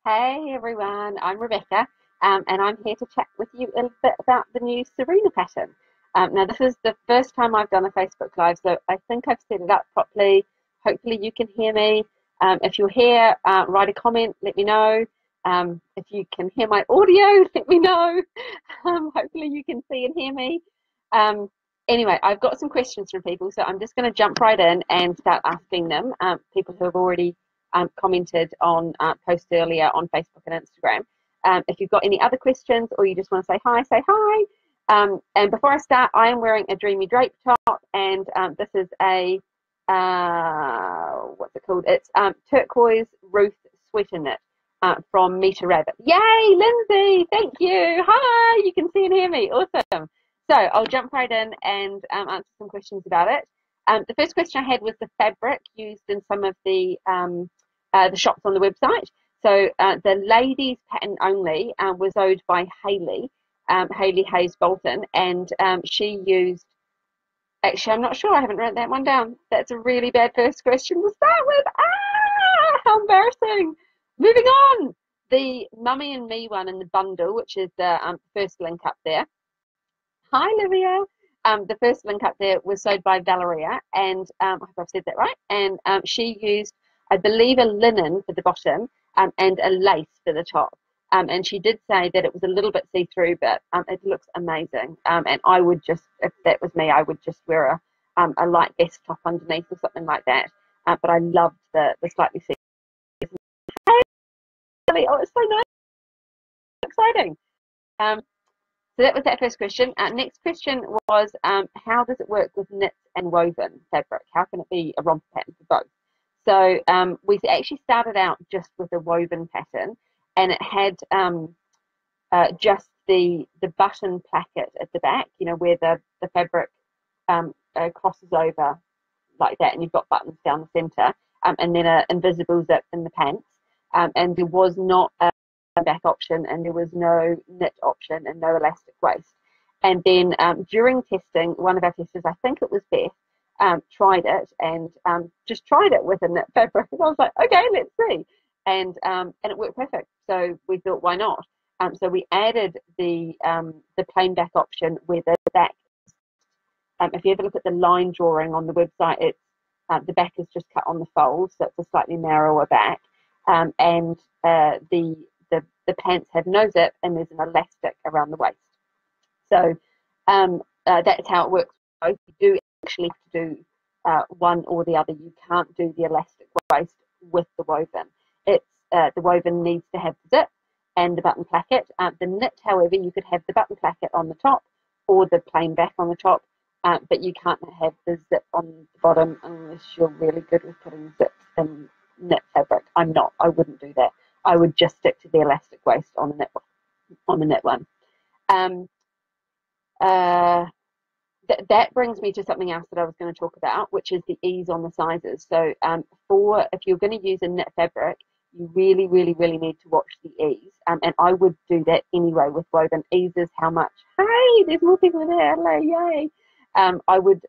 Hey everyone, I'm Rebecca, and I'm here to chat with you a little bit about the new Cerena pattern. Now, this is the first time I've done a Facebook Live, so I think I've set it up properly. Hopefully, you can hear me. If you're here, write a comment, let me know. If you can hear my audio, let me know. Hopefully, you can see and hear me. Um, anyway, I've got some questions from people, so I'm just going to jump right in and start asking them. People who have already commented on posts earlier on Facebook and Instagram. If you've got any other questions or you just want to say hi. And before I start, I am wearing a Dreamy Drape top, and this is a, what's it called? It's turquoise Ruth sweater knit from Meter Rabbit. Yay, Lindsay! Thank you. Hi, you can see and hear me. Awesome. So I'll jump right in and answer some questions about it. The first question I had was the fabric used in some of the shops on the website. So the ladies pattern only was owned by Hayley, Hayley Hayes Bolton, and she used. Actually, I'm not sure. I haven't written that one down. That's a really bad first question to start with. How embarrassing! Moving on. The Mummy and Me one in the bundle, which is the first link up there. Hi, Livia. The first link up there was sewed by Valeria, and I hope I've said that right. And she used, I believe, a linen for the bottom and a lace for the top. And she did say that it was a little bit see-through, but it looks amazing. And I would just, if that was me, I would just wear a light vest top underneath or something like that. But I loved the slightly see-through. Hey, oh, it's so nice, exciting. Um, So that was that first question. Next question was, how does it work with knit and woven fabric? How can it be a romper pattern for both? So we actually started out just with a woven pattern, and it had just the button placket at the back, you know, where the fabric crosses over like that, and you've got buttons down the centre, and then an invisible zip in the pants. And there was not a back option, and there was no knit option and no elastic waist. And then during testing, one of our testers, I think it was Beth, tried it and just tried it with a knit fabric. And I was like, okay, let's see. And it worked perfect. So we thought, why not? So we added the plain back option where the back, if you ever look at the line drawing on the website, it's the back is just cut on the fold, so it's a slightly narrower back. And the pants have no zip, and there's an elastic around the waist. So that's how it works. You do actually have to do one or the other. You can't do the elastic waist with the woven. It's the woven needs to have the zip and the button placket. The knit, however, you could have the button placket on the top or the plain back on the top, but you can't have the zip on the bottom unless you're really good with putting zips in knit fabric. I'm not. I wouldn't do that. I would just stick to the elastic waist on the knit one. Uh, that brings me to something else that I was going to talk about, which is the ease on the sizes. So if you're going to use a knit fabric, you really, really, really need to watch the ease. And I would do that anyway with woven. Ease is how much. Hey, there's more people there. Hello, yay. I would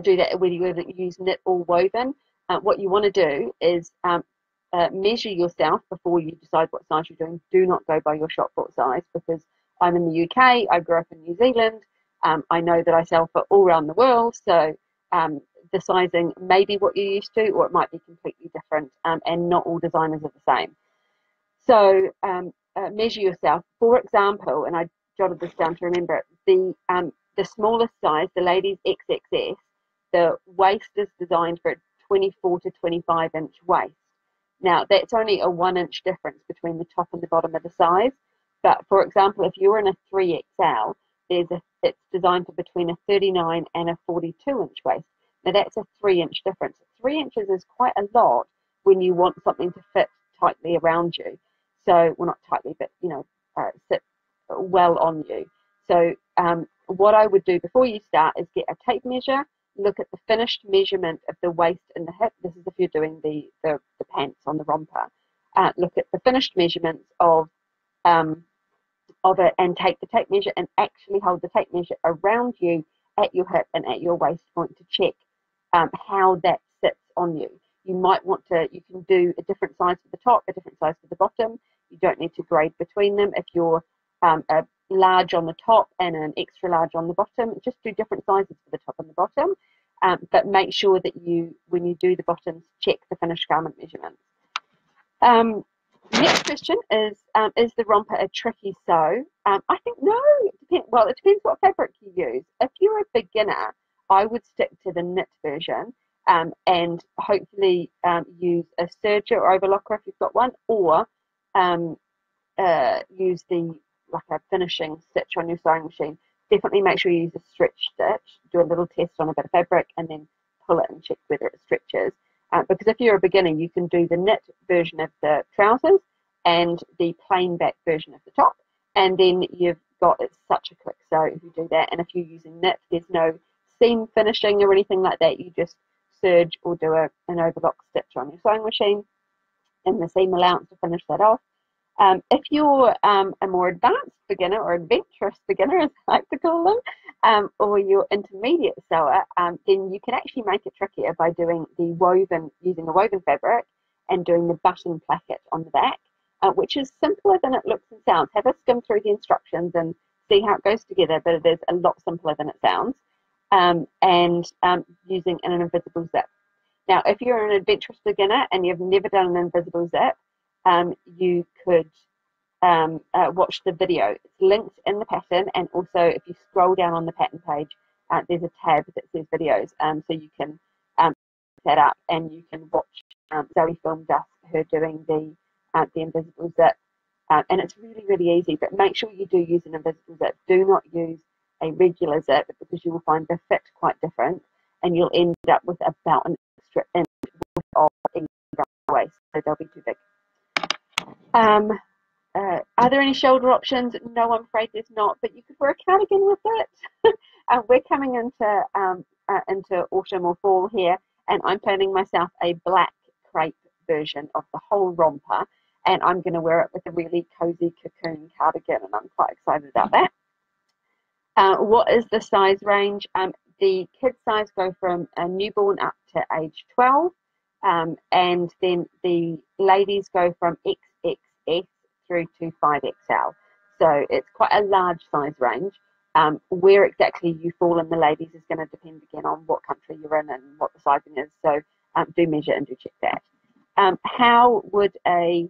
do that whether you use knit or woven. What you want to do is measure yourself before you decide what size you're doing. Do not go by your shop bought size, because I'm in the UK, I grew up in New Zealand, I know that I sell for all around the world, so the sizing may be what you're used to, or it might be completely different, and not all designers are the same. So measure yourself. For example, and I jotted this down to remember it, the smallest size, the ladies XXS, the waist is designed for a 24 to 25-inch waist. Now, that's only a 1-inch difference between the top and the bottom of the size. But for example, if you're in a 3XL, it's designed for between a 39 and a 42-inch waist. Now, that's a 3-inch difference. 3 inches is quite a lot when you want something to fit tightly around you. So, well, not tightly, but, sit well on you. So what I would do before you start is get a tape measure, look at the finished measurement of the waist and the hip. This is if you're doing the pants on the romper. Look at the finished measurements of it, and take the tape measure and actually hold the tape measure around you at your hip and at your waist point to check how that sits on you. you might want to, you can do a different size for the top, a different size for the bottom. You don't need to grade between them. If you're a large on the top and an extra large on the bottom, just do different sizes for the top and the bottom. But make sure that you, when you do the bottoms, check the finished garment measurements. Next question is the romper a tricky sew? I think no. It depends what fabric you use. If you're a beginner, I would stick to the knit version and hopefully use a serger or overlocker if you've got one, or use like a finishing stitch on your sewing machine. Definitely make sure you use a stretch stitch. Do a little test on a bit of fabric and then pull it and check whether it stretches. Because if you're a beginner, you can do the knit version of the trousers and the plain back version of the top, and then you've got, it's such a quick sew if you do that. And if you're using knit, there's no seam finishing or anything like that. You just serge or do an overlock stitch on your sewing machine and the seam allowance to finish that off. If you're a more advanced beginner or adventurous beginner, as I like to call them, or you're intermediate sewer, then you can actually make it trickier by doing the woven, using a woven fabric and doing the button placket on the back, which is simpler than it looks and sounds. Have a skim through the instructions and see how it goes together, but it is a lot simpler than it sounds, and using an invisible zip. Now, if you're an adventurous beginner and you've never done an invisible zip, you could watch the video. It's linked in the pattern, and also if you scroll down on the pattern page, there's a tab that says videos, so you can set up and you can watch. Zoe filmed us, her doing the invisible zip, and it's really, really easy, but make sure you do use an invisible zip. Do not use a regular zip, because you will find the fit quite different and you'll end up with about an extra inch of waist, so they'll be too big. Are there any shoulder options? No, I'm afraid there's not, but you could wear a cardigan with it. We're coming into autumn or fall here, and I'm planning myself a black crepe version of the whole romper, and I'm going to wear it with a really cozy cocoon cardigan, and I'm quite excited about that. What is the size range? The kids size go from a newborn up to age 12, and then the ladies go from XXS through to 5XL. So it's quite a large size range. Where exactly you fall in the ladies is going to depend again on what country you're in and what the sizing is. So do measure and do check that. How would a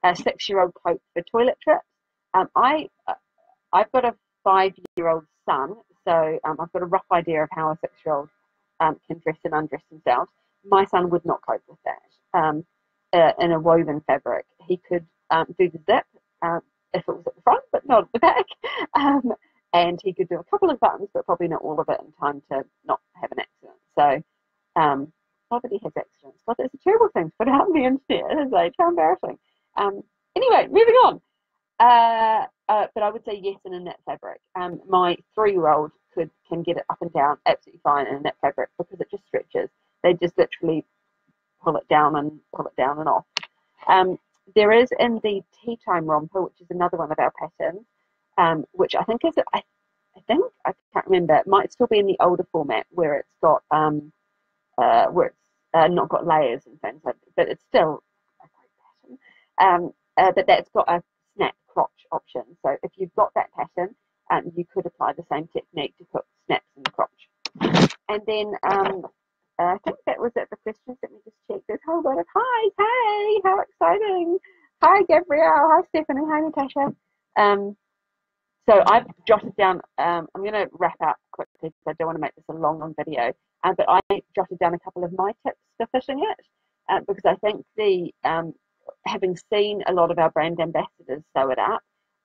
6-year-old cope for toilet trips? I've got a 5-year-old son, so I've got a rough idea of how a 6-year-old can dress and undress themselves. My son would not cope with that in a woven fabric. He could do the zip if it was at the front, but not at the back. And he could do a couple of buttons, but probably not all of it in time to not have an accident. So, nobody has accidents. God, that's a terrible thing to put out on the internet. It is like, how embarrassing. Anyway, moving on. But I would say yes in a knit fabric. My 3-year-old can get it up and down absolutely fine in a knit fabric because it just stretches. They just literally pull it down and off. There is in the tea time romper, which is another one of our patterns, which I think I can't remember. It might still be in the older format where it's got where it's not got layers and things, but it's still a great pattern. But that's got a snap crotch option. So if you've got that pattern, you could apply the same technique to put snaps in the crotch. And then I think that was it for questions. Let me just check. There's a whole lot of hi, hey, how exciting. Hi, Gabrielle. Hi, Stephanie. Hi, Natasha. So I've jotted down, I'm going to wrap up quickly because I don't want to make this a long video, but I jotted down a couple of my tips for fishing it, because I think having seen a lot of our brand ambassadors sew it up,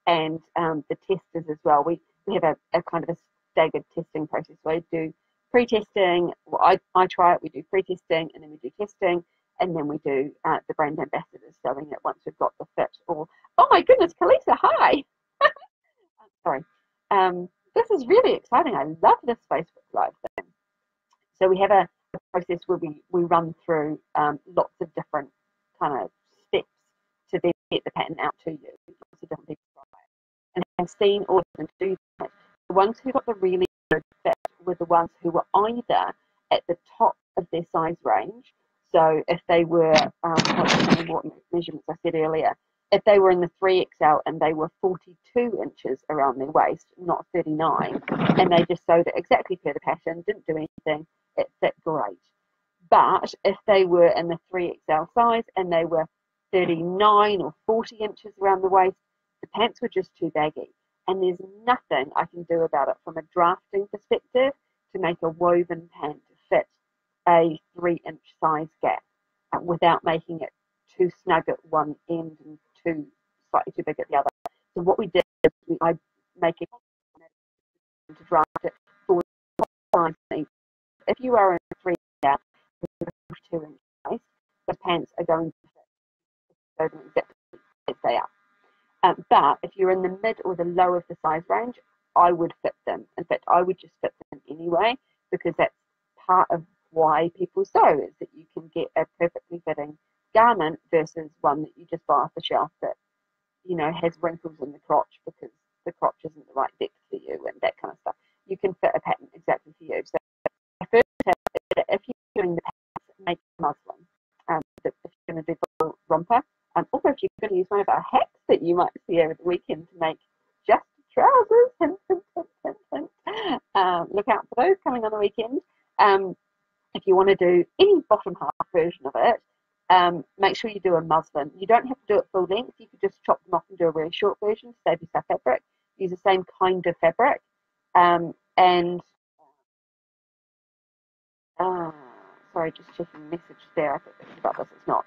and the testers as well, we have a kind of a staggered testing process. So I do pre-testing, well, I try it, we do pre-testing, and then we do testing, and then we do the brand ambassadors sewing it once we've got the fit. Or, oh my goodness, Kalisa, hi! Sorry. This is really exciting. I love this Facebook Live thing. So we have a process where we run through lots of different kind of steps to then get the pattern out to you. Lots of different people try it. And I've seen all of them do that. The ones who got the really good fit were the ones who were either at the top of their size range. So if they were, what measurements I said earlier, if they were in the 3XL and they were 42 inches around their waist, not 39, and they just sewed it exactly per the pattern, didn't do anything, it fit great. But if they were in the 3XL size and they were 39 or 40 inches around the waist, the pants were just too baggy. And there's nothing I can do about it from a drafting perspective to make a woven pant fit a 3-inch size gap without making it too snug at one end and slightly too big at the other. So what we did is I make it to draft it for size. If you are in a 3 gap with a 2-inch waist, the pants are going to fit exactly as they are. But if you're in the mid or the low of the size range, I would fit them. In fact, I would just fit them anyway, because that's part of why people sew, is that you can get a perfectly fitting garment versus one that you just buy off the shelf that, you know, has wrinkles in the crotch because the crotch isn't the right depth for you and that kind of stuff. You can fit a pattern exactly for you. So the first tip is that if you're doing the pants, make muslin. If you're going to do the romper, or if you're going to use one of our hats that you might see over the weekend to make just trousers, hint, hint, hint, hint, hint. Look out for those coming on the weekend. If you want to do any bottom half version of it, make sure you do a muslin. You don't have to do it full length. You could just chop them off and do a really short version to save yourself fabric. Use the same kind of fabric. Sorry, just checking the message there. I thought it was about this. It's not.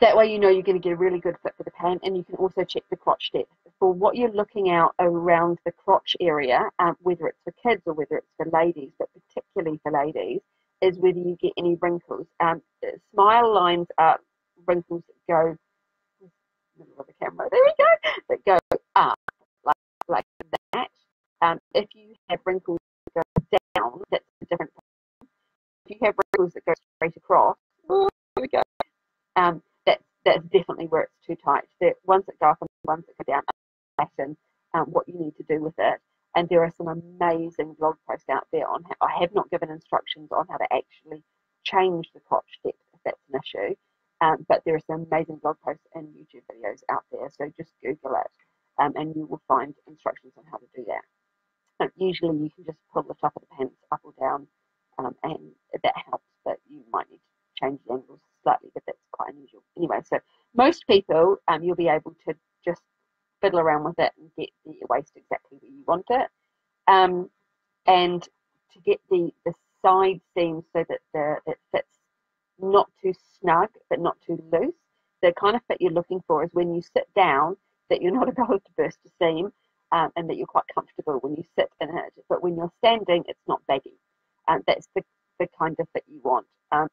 That way you know you're going to get a really good fit for the pant, and you can also check the crotch depth. For what you're looking out around the crotch area, whether it's for kids or whether it's for ladies, but particularly for ladies, is whether you get any wrinkles. Smile lines are wrinkles that go, middle of the camera, there we go, that go up like that. If you have wrinkles that go down, that's a different thing. If you have wrinkles that go straight across, here we go. That's definitely where it's too tight. The ones that go up and the ones that go down pattern, what you need to do with it. And there are some amazing blog posts out there on how, I have not given instructions on how to actually change the crotch depth if that's an issue, but there are some amazing blog posts and YouTube videos out there, so just Google it and you will find instructions on how to do that. Usually you can just pull the top of the pants up or down, and that helps, but you might need to change the angles slightly, but that's quite unusual. Anyway, so most people, you'll be able to just fiddle around with it and get the waist exactly where you want it. And to get the side seams so that it fits not too snug, but not too loose, the kind of fit you're looking for is when you sit down, that you're not about to burst a seam, and that you're quite comfortable when you sit in it. But when you're standing, it's not baggy. That's the kind of fit you want.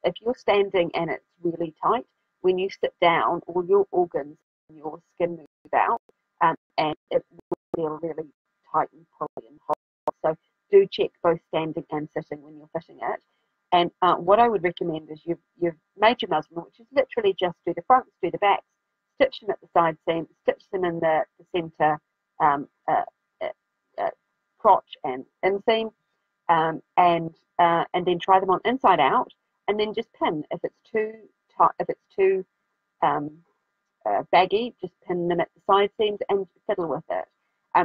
If you're standing and it's really tight, when you sit down, all your organs and your skin move out, and it will feel really tight and pulley and hot. So do check both standing and sitting when you're fitting it. And what I would recommend is you've made your muslin, which is literally just do the fronts, do the backs, stitch them at the side seam, stitch them in the centre crotch and inseam, and then try them on inside out, and then just pin. If it's too tight, if it's too baggy, just pin them at the side seams and fiddle with it.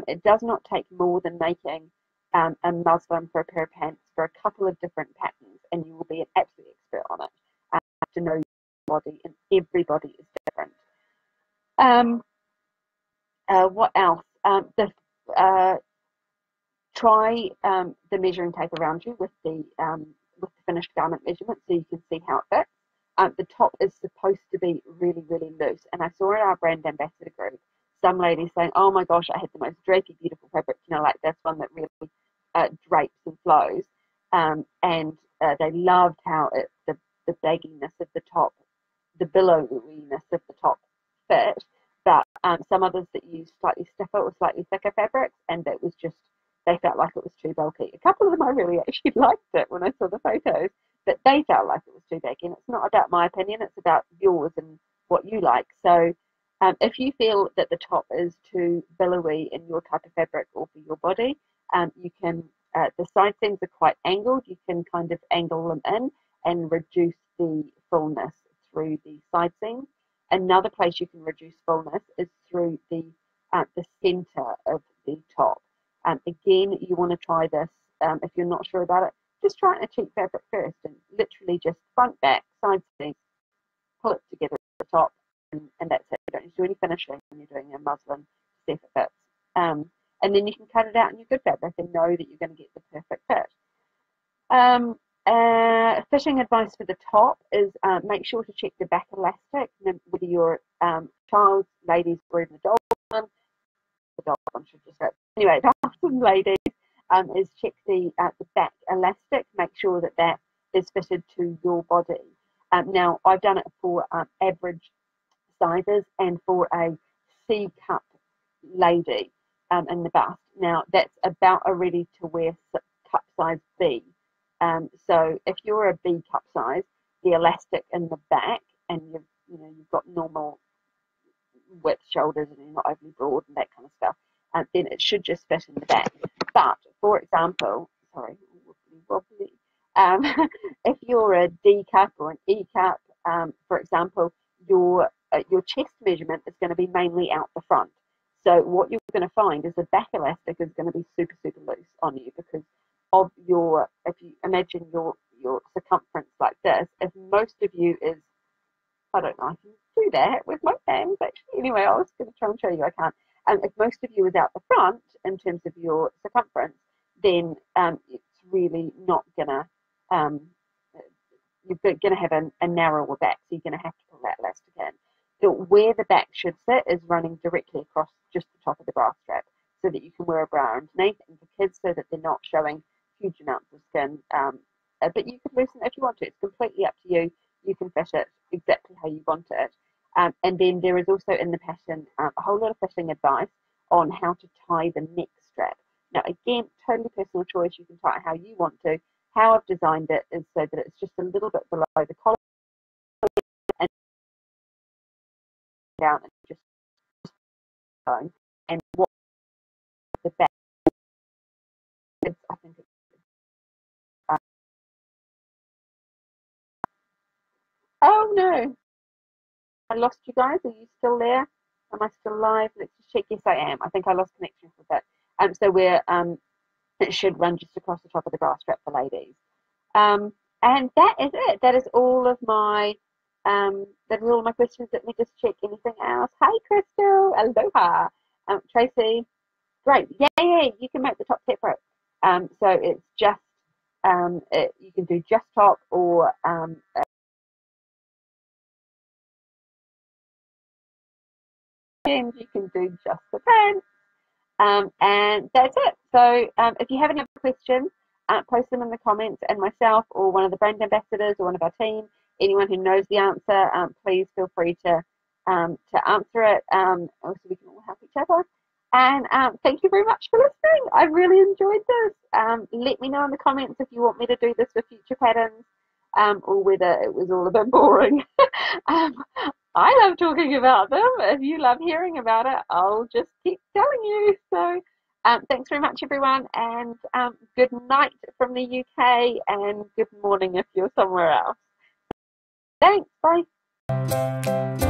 It does not take more than making a muslin for a pair of pants for a couple of different patterns, and you will be an absolute expert on it. You have to know your body, and everybody is different. What else? Try the measuring tape around you with the finished garment measurement, so you can see how it fits. The top is supposed to be really, really loose, and I saw in our brand ambassador group some ladies saying, "Oh my gosh, I had the most drapey, beautiful fabric, you know, like this one that really drapes and flows," and they loved how the bagginess of the top, the billowiness of the top fit. But some others that used slightly stiffer or slightly thicker fabrics, and that was just, they felt like it was too bulky. A couple of them I really actually liked it when I saw the photos, but they felt like it was too big. And it's not about my opinion, it's about yours and what you like. So if you feel that the top is too billowy in your type of fabric or for your body, you can, the side seams are quite angled, you can kind of angle them in, and reduce the fullness through the side seams. Another place you can reduce fullness is through the center of the top. Again, you want to try this if you're not sure about it. Just try it in a cheap fabric first, and literally just front, back, side seams, pull it together at the top, and that's it. You don't need to do any finishing when you're doing a muslin to see if it fits. And then you can cut it out in your good fabric and know that you're going to get the perfect fit. Fitting advice for the top is make sure to check the back elastic, whether you're child, ladies, or even adult one. The adult one should just go. Anyway, adults and ladies is check the back elastic. Make sure that that is fitted to your body. Now, I've done it for average sizes and for a C cup lady in the bust. Now, that's about a ready to wear cup size B. So if you're a B cup size, the elastic in the back, and you've got normal width shoulders and you're not overly broad and that kind of stuff, then it should just fit in the back. But for example, sorry, wobbly. If you're a D cup or an E cup, for example, your chest measurement is going to be mainly out the front. So what you're going to find is the back elastic is going to be super, super loose on you because of if you imagine your circumference like this, if most of you is, I don't know, I can do that with my hands actually. Anyway, I was going to try and show you, I can't. If most of you is out the front in terms of your circumference, then it's really not gonna, you're going to have a narrower back, so you're going to have to pull that elastic in. So where the back should sit is running directly across just the top of the bra strap, so that you can wear a bra underneath, and for kids so that they're not showing huge amounts of skin. But you can loosen it if you want to. It's completely up to you. You can fit it exactly how you want it. And then there is also in the pattern a whole lot of fitting advice on how to tie the neck strap. Now, again, totally personal choice. You can tie it how you want to. How I've designed it is so that it's just a little bit below the collar and down and just going. And what the back is, I think it's oh no, I lost you guys. Are you still there? Am I still live? Let's just check. Yes, I am. I think I lost connection for a bit. So we're it should run just across the top of the bra strap for ladies. And that is it. That is all of my questions. Let me just check anything else. Hi, Crystal. Aloha. Tracy. Great. Yeah. You can make the top separate. So it's just you can do just top or and you can do just the pants. And that's it. So if you have any other questions, post them in the comments, and myself or one of the brand ambassadors or one of our team, anyone who knows the answer, please feel free to answer it. Also, we can all help each other. And thank you very much for listening. I really enjoyed this. Let me know in the comments if you want me to do this for future patterns, or whether it was all a bit boring. I love talking about them. If you love hearing about it, I'll just keep telling you. So thanks very much, everyone, and good night from the UK, and good morning if you're somewhere else. Thanks. Bye.